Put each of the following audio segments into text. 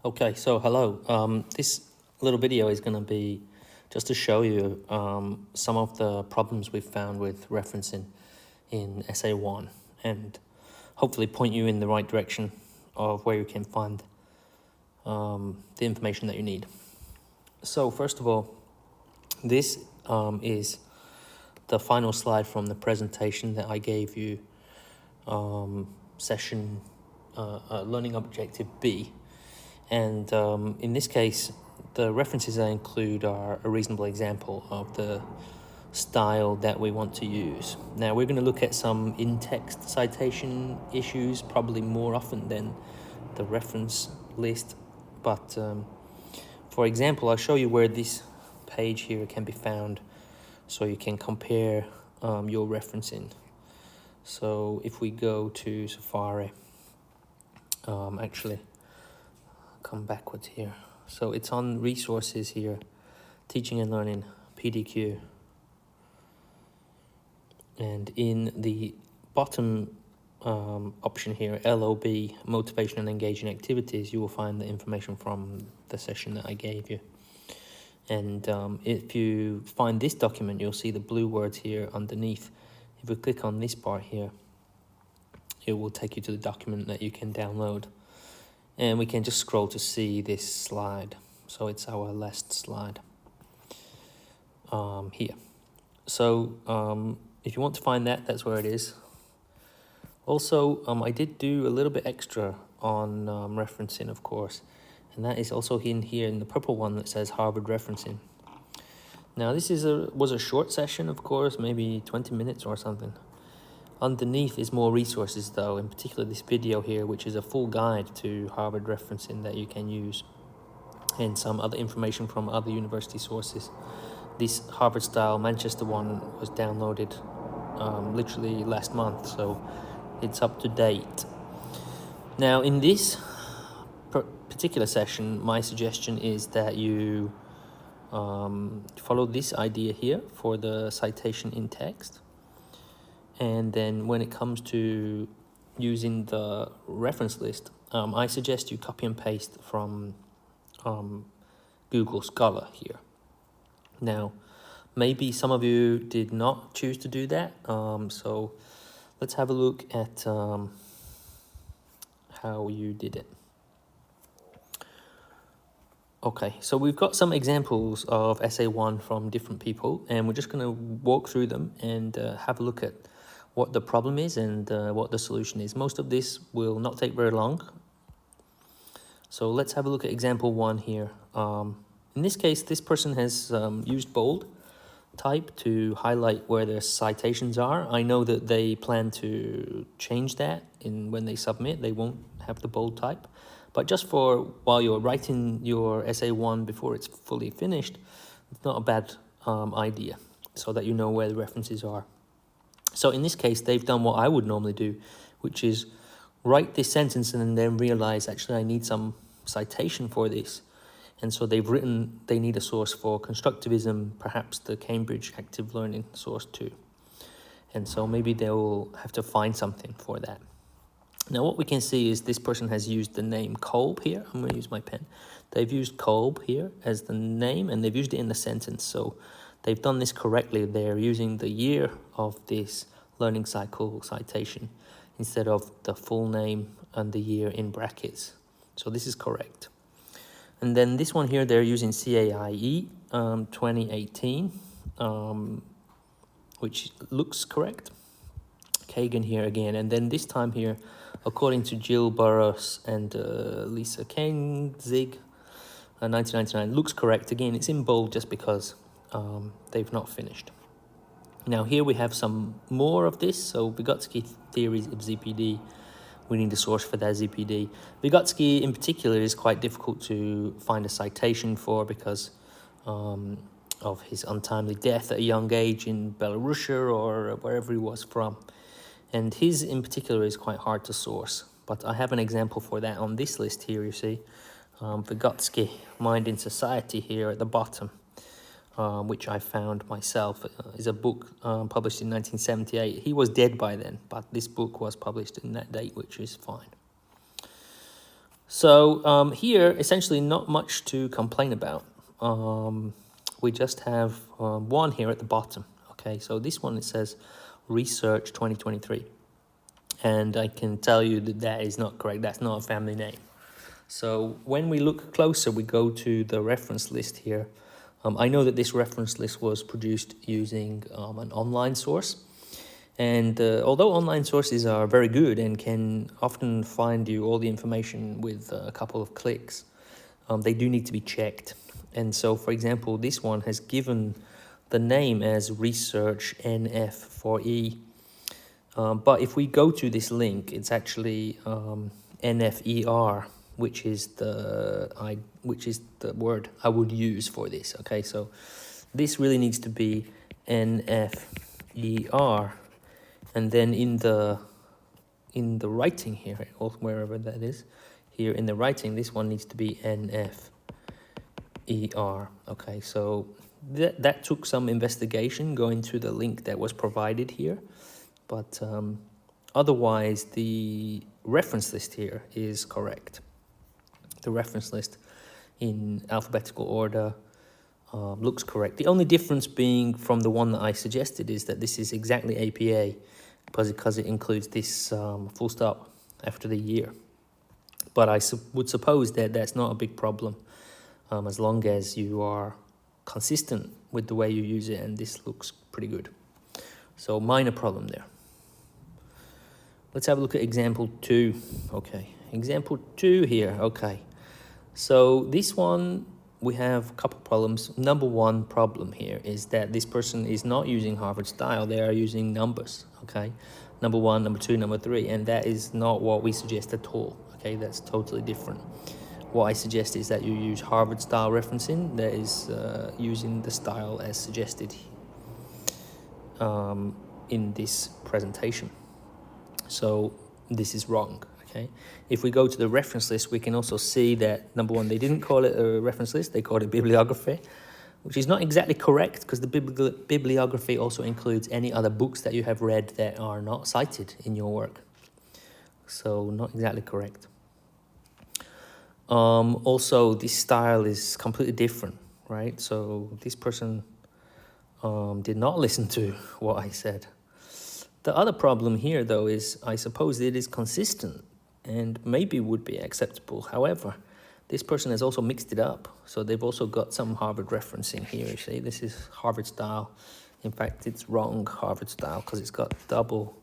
Okay, so hello. This little video is going to be just to show you some of the problems we've found with referencing in Essay 1 and hopefully point you in the right direction of where you can find the information that you need. So first of all, this is the final slide from the presentation that I gave you, session Learning Objective B. And in this case, the references I include are a reasonable example of the style that we want to use. Now, we're going to look at some in-text citation issues, probably more often than the reference list. But for example, I'll show you where this page here can be found so you can compare your referencing. So if we go to Safari, actually, come backwards here. So it's on resources here, teaching and learning, PDQ. And in the bottom option here, LOB, motivation and engaging activities, you will find the information from the session that I gave you. And if you find this document, you'll see the blue words here underneath. If we click on this part here, it will take you to the document that you can download. And we can just scroll to see this slide. So it's our last slide here. So if you want to find that, that's where it is. Also, I did do a little bit extra on referencing, of course. And that is also in here in the purple one that says Harvard referencing. Now, this was a short session, of course, maybe 20 minutes or something. Underneath is more resources, though, in particular this video here, which is a full guide to Harvard referencing that you can use, and some other information from other university sources. This Harvard-style Manchester one was downloaded literally last month, so it's up to date. Now, in this particular session, my suggestion is that you follow this idea here for the citation in text. And then when it comes to using the reference list, I suggest you copy and paste from Google Scholar here. Now, maybe some of you did not choose to do that. So let's have a look at how you did it. Okay, so we've got some examples of Essay 1 from different people, and we're just going to walk through them and have a look at what the problem is and what the solution is. Most of this will not take very long. So let's have a look at example 1 here. In this case, this person has used bold type to highlight where their citations are. I know that they plan to change that when they submit. They won't have the bold type. But just for while you're writing your Essay 1 before it's fully finished, it's not a bad idea, so that you know where the references are. So in this case, they've done what I would normally do, which is write this sentence and then realize, actually, I need some citation for this. And so they've written they need a source for constructivism, perhaps the Cambridge Active Learning source too. And so maybe they'll have to find something for that. Now, what we can see is this person has used the name Kolb here. I'm going to use my pen. They've used Kolb here as the name, and they've used it in the sentence. So they've done this correctly. They're using the year of this learning cycle citation instead of the full name and the year in brackets. So this is correct. And then this one here, they're using CAIE 2018, which looks correct. Kagan here again. And then this time here, according to Jill Burrows and Lisa Kenzig, 1999, looks correct. Again, it's in bold just because they've not finished. Now here we have some more of this. So Vygotsky theories of ZPD. We need a source for that ZPD. Vygotsky in particular is quite difficult to find a citation for because of his untimely death at a young age in Belarus or wherever he was from. And his in particular is quite hard to source. But I have an example for that on this list here, you see. Vygotsky, Mind in Society here at the bottom, which I found myself, is a book published in 1978. He was dead by then, but this book was published in that date, which is fine. So here, essentially not much to complain about. We just have one here at the bottom. Okay, so this one, it says Research 2023. And I can tell you that that is not correct. That's not a family name. So when we look closer, we go to the reference list here. I know that this reference list was produced using an online source. And although online sources are very good and can often find you all the information with a couple of clicks, they do need to be checked. And so, for example, this one has given the name as Research NF4E. But if we go to this link, it's actually NFER, which is the word I would use for this. Okay, so this really needs to be NFER, and then in the writing here, or wherever that is, here in the writing, this one needs to be NFER. Okay, so that took some investigation going to the link that was provided here. But otherwise, the reference list here is correct. The reference list in alphabetical order looks correct. The only difference being from the one that I suggested is that this is exactly APA because it includes this full stop after the year. But I would suppose that that's not a big problem as long as you are consistent with the way you use it, and this looks pretty good. So minor problem there. Let's have a look at example 2. Okay, example 2 here. Okay, so this one, we have a couple problems. Number one problem here is that this person is not using Harvard style. They are using numbers. Okay, number 1, number 2, number 3, and that is not what we suggest at all. Okay, that's totally different. What I suggest is that you use Harvard style referencing, that is using the style as suggested in this presentation. So this is wrong. Okay, if we go to the reference list, we can also see that number 1, they didn't call it a reference list, they called it bibliography, which is not exactly correct because the bibliography also includes any other books that you have read that are not cited in your work. So not exactly correct. Also, this style is completely different, right? So this person did not listen to what I said. The other problem here, though, is I suppose it is consistent and maybe would be acceptable. However, this person has also mixed it up. So they've also got some Harvard referencing here. You see, this is Harvard style. In fact, it's wrong Harvard style because it's got double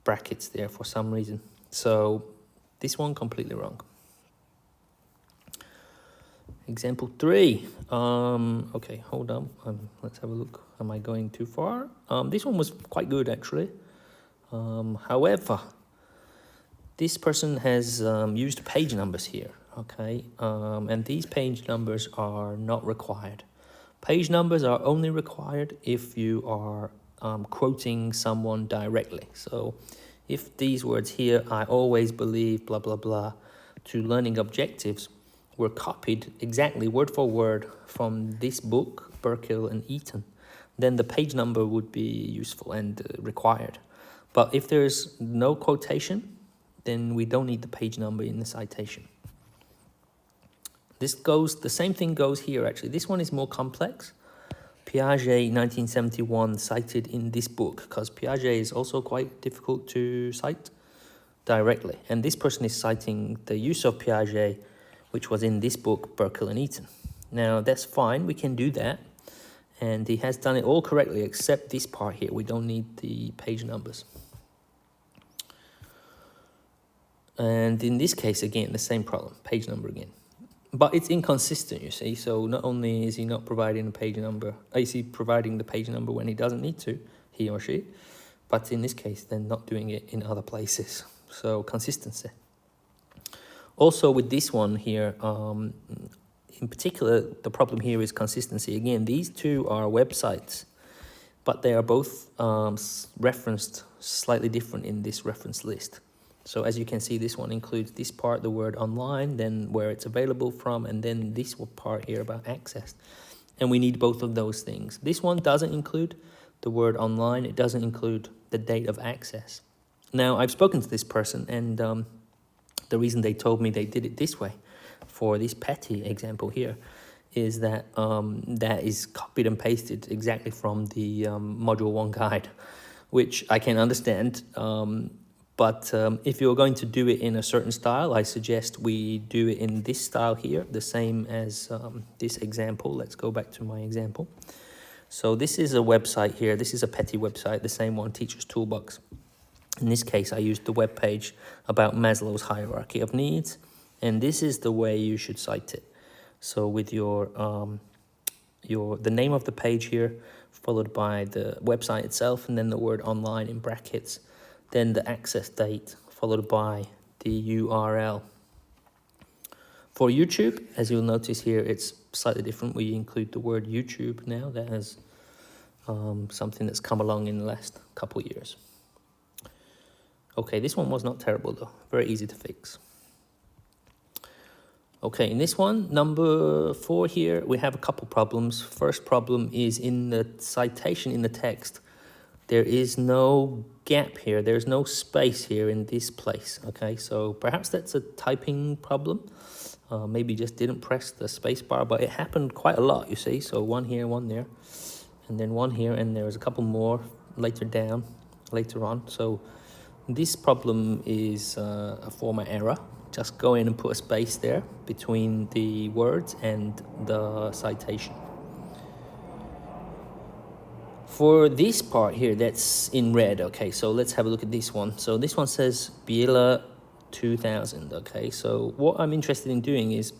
brackets there for some reason. So this one completely wrong. Example 3. Okay, hold on. Let's have a look. Am I going too far? This one was quite good, actually. However, this person has used page numbers here, okay? And these page numbers are not required. Page numbers are only required if you are quoting someone directly. So if these words here, I always believe, blah, blah, blah, to learning objectives, were copied exactly word for word from this book, Burkill and Eaton, then the page number would be useful and required. But if there's no quotation, then we don't need the page number in the citation. The same thing goes here, actually. This one is more complex. Piaget, 1971, cited in this book, because Piaget is also quite difficult to cite directly. And this person is citing the use of Piaget, which was in this book, Burkill and Eaton. Now, that's fine, we can do that. And he has done it all correctly, except this part here. We don't need the page numbers. And in this case, again, the same problem, page number again. But it's inconsistent, you see. So not only is he not providing a page number, is he providing the page number when he doesn't need to, he or she, but in this case, they're not doing it in other places. So consistency. Also with this one here, in particular, the problem here is consistency. Again, these two are websites, but they are both referenced slightly different in this reference list. So as you can see, this one includes this part, the word online, then where it's available from, and then this part here about access. And we need both of those things. This one doesn't include the word online. It doesn't include the date of access. Now, I've spoken to this person, and the reason they told me they did it this way for this petty example here is that that is copied and pasted exactly from the module 1 guide, which I can understand. But if you're going to do it in a certain style, I suggest we do it in this style here, the same as this example. Let's go back to my example. So this is a website here. This is a petty website, the same one, Teacher's Toolbox. In this case, I used the web page about Maslow's hierarchy of needs, and this is the way you should cite it. So with the name of the page here, followed by the website itself, and then the word online in brackets, then the access date, followed by the URL. For YouTube, as you'll notice here, it's slightly different. We include the word YouTube now. That has something that's come along in the last couple of years. Okay, this one was not terrible though. Very easy to fix. Okay, in this one, number 4 here, we have a couple problems. First problem is in the citation in the text. There is no gap here. There's no space here in this place. Okay, so perhaps that's a typing problem. Maybe just didn't press the space bar, but it happened quite a lot, you see. So one here, one there, and then one here, and there was a couple more later on. So this problem is a format error. Just go in and put a space there between the words and the citation. For this part here, that's in red, okay, so let's have a look at this one. So this one says Biela 2000, okay, so what I'm interested in doing is,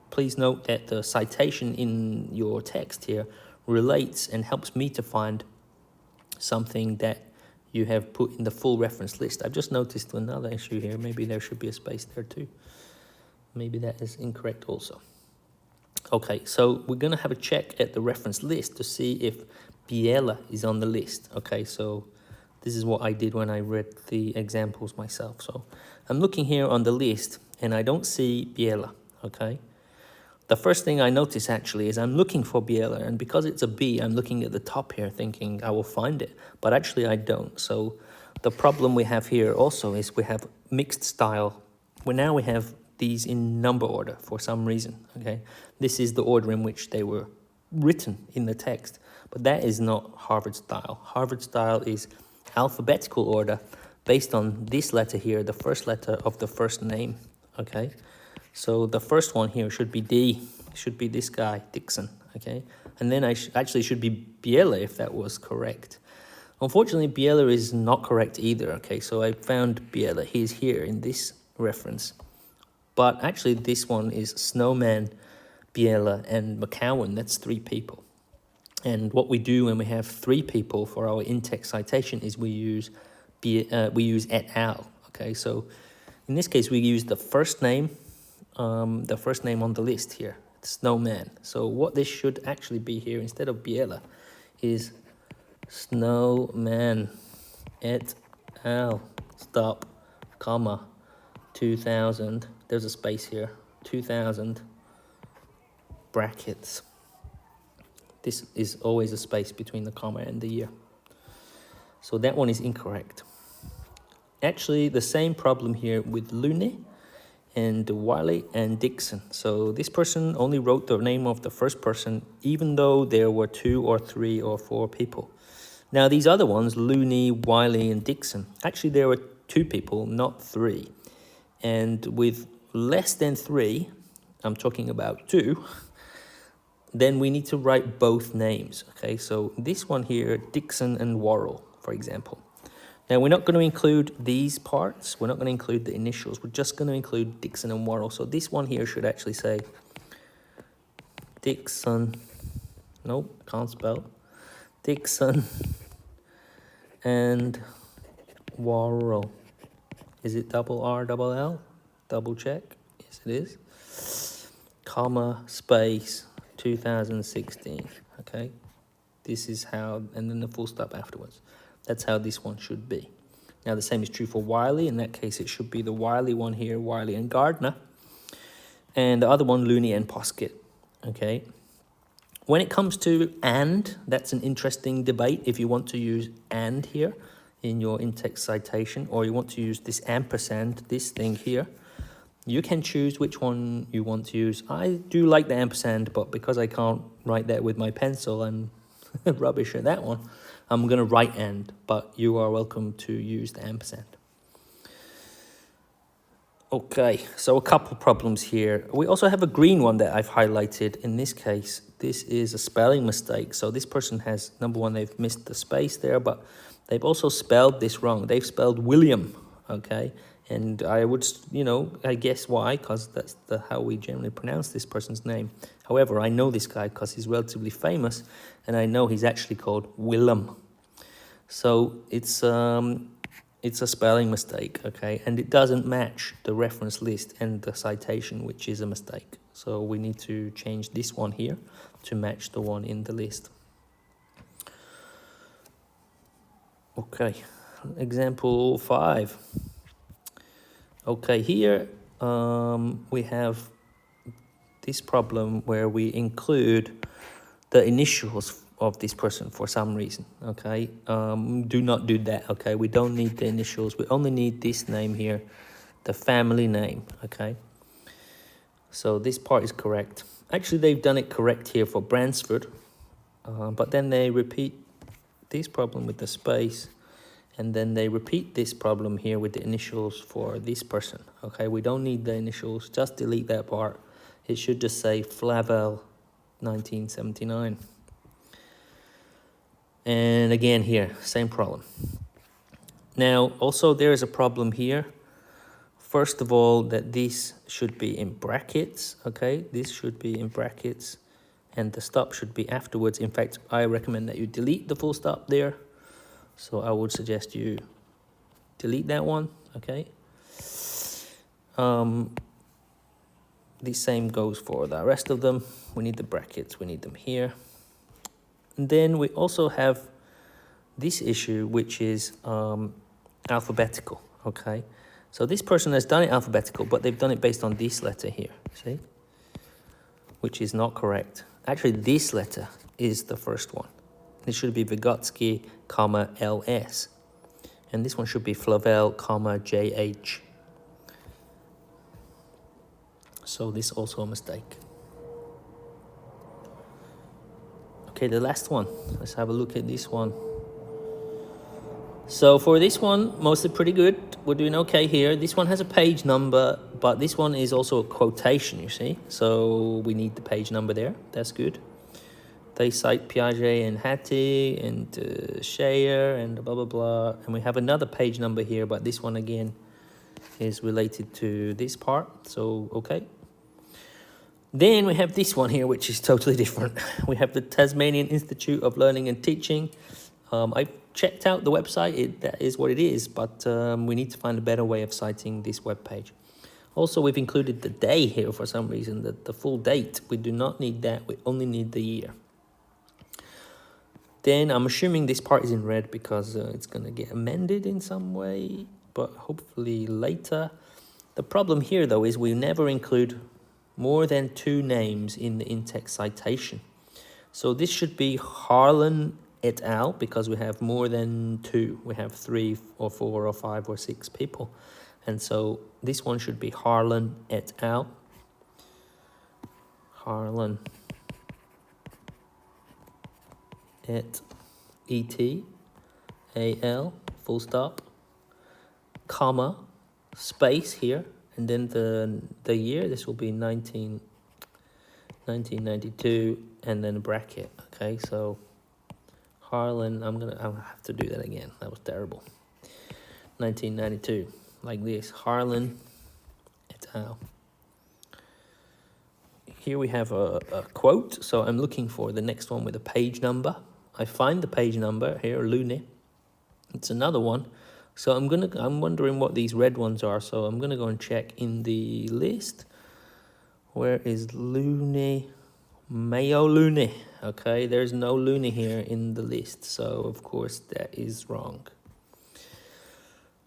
please note that the citation in your text here relates and helps me to find something that you have put in the full reference list. I've just noticed another issue here. Maybe there should be a space there too. Maybe that is incorrect also. Okay, so we're going to have a check at the reference list to see if Biela is on the list. Okay, so this is what I did when I read the examples myself. So I'm looking here on the list and I don't see Biela. Okay, the first thing I notice actually is I'm looking for Biela, and because it's a B, I'm looking at the top here thinking I will find it, but actually I don't. So the problem we have here also is we have mixed style. Now we have these in number order for some reason, okay? This is the order in which they were written in the text, but that is not Harvard style. Harvard style is alphabetical order based on this letter here, the first letter of the first name, okay? So the first one here should be D, should be this guy, Dixon, okay? And then I actually should be Biela if that was correct. Unfortunately, Biela is not correct either, okay? So I found Biela, he's here in this reference. But actually this one is Snowman, Biela, and McCowan. That's 3 people. And what we do when we have 3 people for our in-text citation is we use et al. Okay, so in this case we use the first name on the list here, Snowman. So what this should actually be here instead of Biela is Snowman et al. Stop, comma, 2000. There's a space here, 2000 brackets. This is always a space between the comma and the year. So that one is incorrect. Actually, the same problem here with Looney and Wiley and Dixon. So this person only wrote the name of the first person, even though there were 2 or 3 or 4 people. Now these other ones, Looney, Wiley, and Dixon, actually there were 2 people, not 3. And with less than 3, I'm talking about 2, then we need to write both names, okay? So this one here, Dixon and Worrell, for example. Now, we're not going to include these parts. We're not going to include the initials. We're just going to include Dixon and Worrell. So this one here should actually say Dixon. Nope, can't spell. Dixon and Worrell. Is it double R, double L? Double check. Yes, it is. Comma, space, 2016. Okay. This is how, and then the full stop afterwards. That's how this one should be. Now the same is true for Wiley. In that case, it should be the Wiley one here, Wiley and Gardner. And the other one, Looney and Poskett. Okay. When it comes to and, that's an interesting debate. If you want to use and here in your in-text citation, or you want to use this ampersand, this thing here, You can choose which one you want to use. I do like the ampersand, but because I can't write that with my pencil, I'm rubbish at that one. I'm going to right hand, but you are welcome to use the ampersand. Okay, so a couple problems here. We also have a green one that I've highlighted. In this case, this is a spelling mistake. So this person has, number one, they've missed the space there, but they've also spelled this wrong. They've spelled William, okay? And I would, I guess why, because that's how we generally pronounce this person's name. However, I know this guy because he's relatively famous, and I know he's actually called Willem. So it's a spelling mistake, okay? And it doesn't match the reference list and the citation, which is a mistake. So we need to change this one here to match the one in the list. Okay, example 5. Okay, here we have this problem where we include the initials of this person for some reason, okay? Do not do that, okay? We don't need the initials. We only need this name here, the family name, okay? So this part is correct. Actually, they've done it correct here for Bransford, but then they repeat this problem with the space, and then they repeat this problem here with the initials for this person, okay? We don't need the initials, just delete that part. It should just say Flavel 1979. And again here, same problem. Now, also there is a problem here. First of all, that this should be in brackets, okay? This should be in brackets, and the stop should be afterwards. In fact, I recommend that you delete the full stop there. So I would suggest you delete that one, okay? The same goes for the rest of them. We need the brackets, we need them here. And then we also have this issue, which is alphabetical, okay? So this person has done it alphabetical, but they've done it based on this letter here, see? Which is not correct. Actually, this letter is the first one. It should be Vygotsky, comma, LS. And this one should be Flavel, comma, JH. So this is also a mistake. Okay, the last one. Let's have a look at this one. So for this one, mostly pretty good. We're doing okay here. This one has a page number, but this one is also a quotation, you see. So we need the page number there. That's good. They cite Piaget and Hattie and Scheer and blah, blah, blah. And we have another page number here, but this one again is related to this part. So, okay. Then we have this one here, which is totally different. We have the Tasmanian Institute of Learning and Teaching. I've checked out the website, that is what it is, but we need to find a better way of citing this web page. Also, we've included the day here for some reason, the full date. We do not need that, we only need the year. Then I'm assuming this part is in red because it's going to get amended in some way, but hopefully later. The problem here, though, is we never include more than 2 names in the in-text citation. So this should be Harlan et al. Because we have more than 2. We have 3 or 4 or 5 or 6 people. And so this one should be Harlan et al. Harlan et al, full stop, comma, space here, and then the year. This will be 1992, and then a bracket. Okay, so Harlan, I'll have to do that again. That was terrible. 1992, like this, Harlan et al. Here we have a quote, so I'm looking for the next one with a page number. I find the page number here, Lune. It's another one. So I'm wondering what these red ones are. So I'm gonna go and check in the list. Where is Lune? Mayo Lune. Okay, there's no Lune here in the list. So of course that is wrong.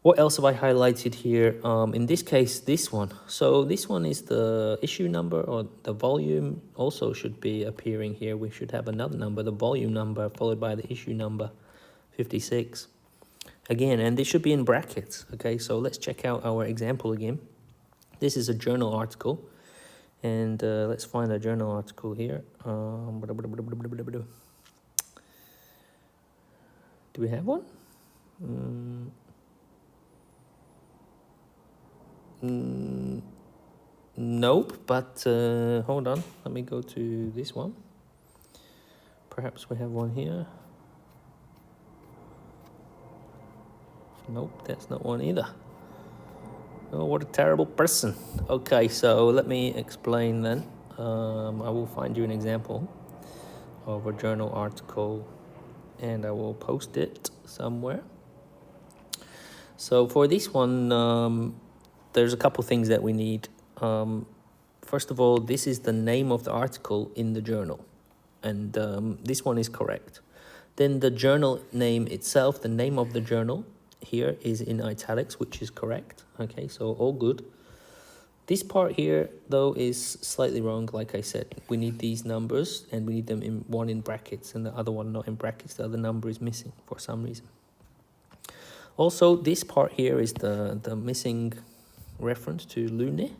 What else have I highlighted here? In this case, this one. So this one is the issue number, or the volume also should be appearing here. We should have another number, the volume number, followed by the issue number, 56. Again, and this should be in brackets. Okay, so let's check out our example again. This is a journal article, and let's find a journal article here. Do we have one? Nope, but hold on. Let me go to this one. Perhaps we have one here. Nope, that's not one either. Oh, what a terrible person. Okay, so let me explain then. I will find you an example of a journal article and I will post it somewhere. So for this one, there's a couple things that we need. First of all, this is the name of the article in the journal, and this one is correct. Then the journal name itself, the name of the journal here is in italics, which is correct. Okay, so all good. This part here, though, is slightly wrong. Like I said, we need these numbers, and we need them in one in brackets and the other one not in brackets. The other number is missing for some reason. Also, this part here is the missing reference to Lune,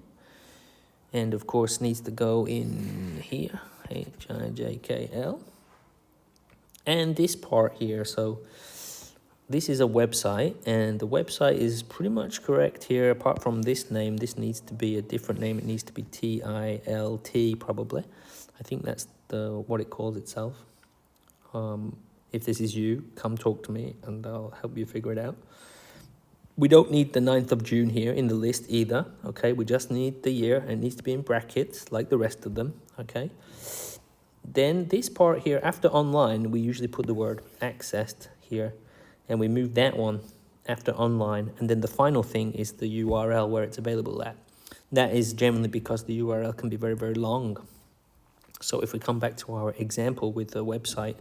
and of course needs to go in here, HIJKL. And this part here, so this is a website, and the website is pretty much correct here. Apart from this name, this needs to be a different name. It needs to be TILT probably. I think that's what it calls itself. If this is you, come talk to me and I'll help you figure it out. We don't need the 9th of June here in the list either, okay? We just need the year, and it needs to be in brackets like the rest of them, okay? Then this part here, after online, we usually put the word accessed here, and we move that one after online, and then the final thing is the URL where it's available at. That is generally because the URL can be very, very long. So if we come back to our example with the website,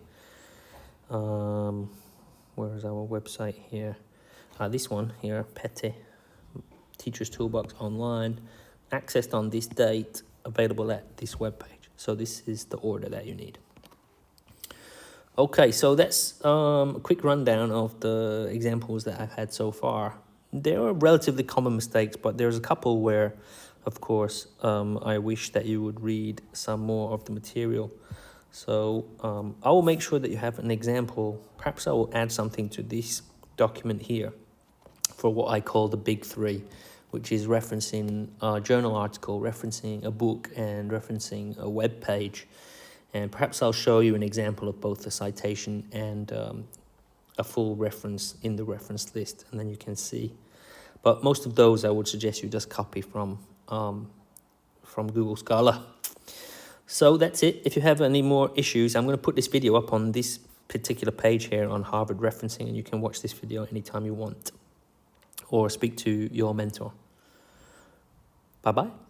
where is our website here? This one here, Petty Teacher's Toolbox Online, accessed on this date, available at this webpage. So this is the order that you need. Okay, so that's a quick rundown of the examples that I've had so far. There are relatively common mistakes, but there's a couple where, of course, I wish that you would read some more of the material. So I will make sure that you have an example. Perhaps I will add something to this document here for what I call the big three, which is referencing a journal article, referencing a book, and referencing a web page. And perhaps I'll show you an example of both the citation and a full reference in the reference list, and then you can see. But most of those I would suggest you just copy from Google Scholar. So that's it. If you have any more issues, I'm going to put this video up on this particular page here on Harvard referencing, and you can watch this video anytime you want or speak to your mentor. Bye-bye.